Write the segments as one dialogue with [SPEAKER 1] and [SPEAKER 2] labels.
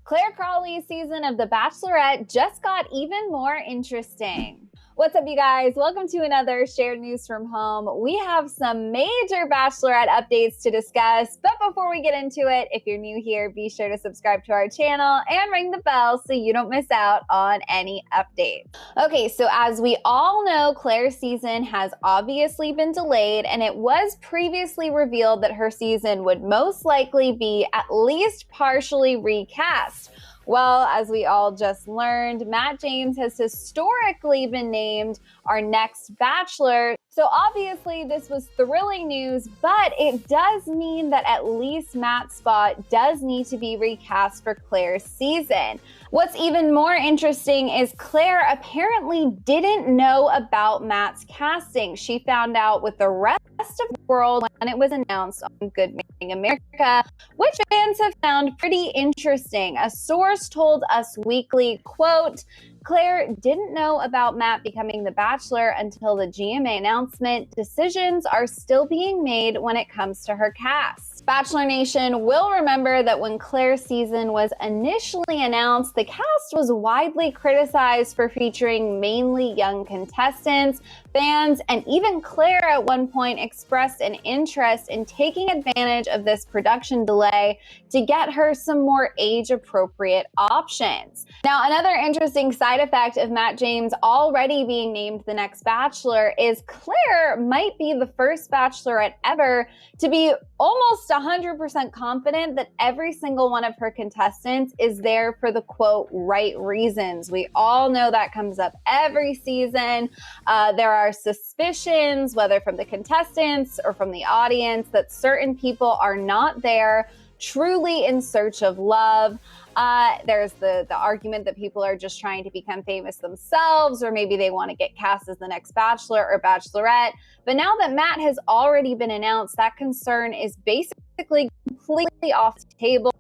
[SPEAKER 1] Clare Crawley's season of The Bachelorette just got even more interesting. What's up, you guys? Welcome to another Shared News from Home. We have some major Bachelorette updates to discuss, but before we get into it, if you're new here, be sure to subscribe to our channel and ring the bell so you don't miss out on any updates. Okay, so as we all know, Clare's season has obviously been delayed, and it was previously revealed that her season would most likely be at least partially recast. Well, as we all just learned, Matt James has historically been named our next Bachelor. So obviously this was thrilling news, but it does mean that at least Matt's spot does need to be recast for Clare's season. What's even more interesting is Clare apparently didn't know about Matt's casting. She found out with the rest of the world when it was announced on Good Morning America, which fans have found pretty interesting. A source told Us Weekly, quote, Clare didn't know about Matt becoming the Bachelor until the GMA announcement. Decisions are still being made when it comes to her cast. Bachelor Nation will remember that when Clare's season was initially announced, the cast was widely criticized for featuring mainly young contestants. Fans and even Clare at one point expressed an interest in taking advantage of this production delay to get her some more age-appropriate options. Now, another interesting side effect of Matt James already being named the next Bachelor is Clare might be the first Bachelorette ever to be almost 100% confident that every single one of her contestants is there for the, quote, right reasons. We all know that comes up every season. There are suspicions, whether from the contestants or from the audience, that certain people are not there truly in search of love. There's the argument that people are just trying to become famous themselves, or maybe they want to get cast as the next Bachelor or Bachelorette. But now that Matt has already been announced, that concern is basically completely off the table.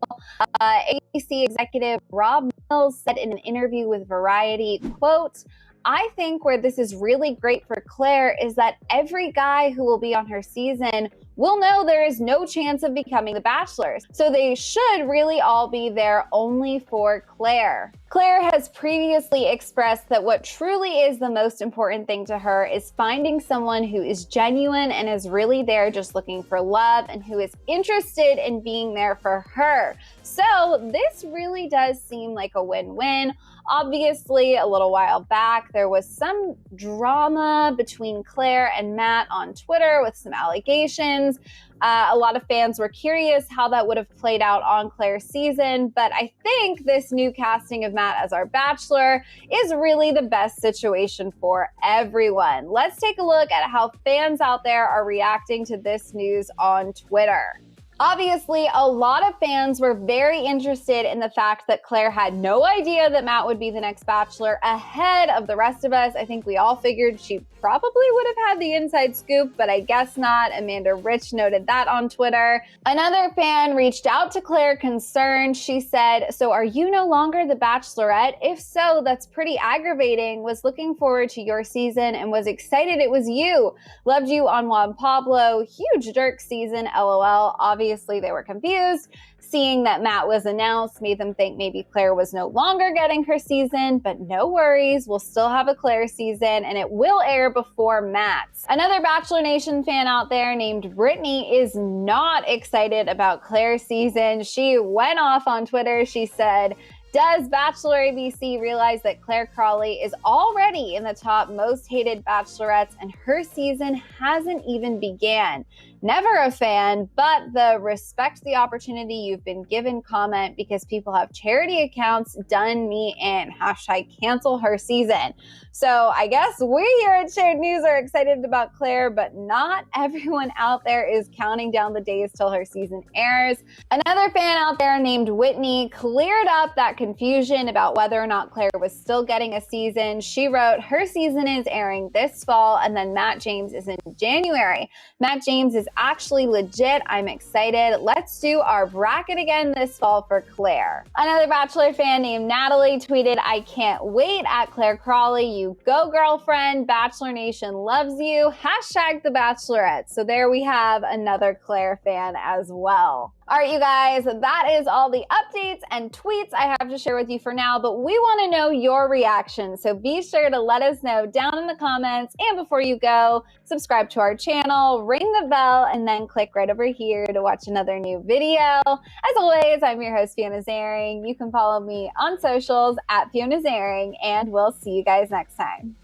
[SPEAKER 1] ABC executive Rob Mills said in an interview with Variety, quote, I think where this is really great for Clare is that every guy who will be on her season will know there is no chance of becoming the Bachelor. So they should really all be there only for Clare. Clare has previously expressed that what truly is the most important thing to her is finding someone who is genuine and is really there just looking for love and who is interested in being there for her. So this really does seem like a win-win. Obviously, a little while back, there was some drama between Clare and Matt on Twitter with some allegations. A lot of fans were curious how that would have played out on Clare's season, but I think this new casting of Matt as our Bachelor is really the best situation for everyone. Let's take a look at how fans out there are reacting to this news on Twitter. Obviously, a lot of fans were very interested in the fact that Clare had no idea that Matt would be the next Bachelor ahead of the rest of us. I think we all figured she probably would have had the inside scoop, but I guess not. Amanda Rich noted that on Twitter. Another fan reached out to Clare concerned. She said, so are you no longer the Bachelorette? If so, that's pretty aggravating. Was looking forward to your season and was excited it was you. Loved you on Juan Pablo. Huge Dirk season, LOL. Obviously, they were confused. Seeing that Matt was announced made them think maybe Clare was no longer getting her season, but no worries, we'll still have a Clare season and it will air before Matt's. Another Bachelor Nation fan out there named Brittany is not excited about Clare's season. She went off on Twitter. She said, does Bachelor ABC realize that Clare Crawley is already in the top most hated Bachelorettes and her season hasn't even began? Never a fan, but the respect the opportunity you've been given comment because people have charity accounts done me in. Hashtag cancel her season. So I guess we here at Shared News are excited about Clare, but not everyone out there is counting down the days till her season airs. Another fan out there named Whitney cleared up that confusion about whether or not Clare was still getting a season. She wrote, her season is airing this fall and then Matt James is in January. Matt James is actually legit. I'm excited. Let's do our bracket again this fall for Clare. Another Bachelor fan named Natalie tweeted, I can't wait at Clare Crawley. You go, girlfriend. Bachelor Nation loves you. Hashtag the Bachelorette. So there we have another Clare fan as well. All right, you guys, that is all the updates and tweets I have to share with you for now, but we want to know your reaction. So be sure to let us know down in the comments. And before you go, subscribe to our channel, ring the bell, and then click right over here to watch another new video. As always, I'm your host, Fiona Zaring. You can follow me on socials at Fiona Zaring, and we'll see you guys next time.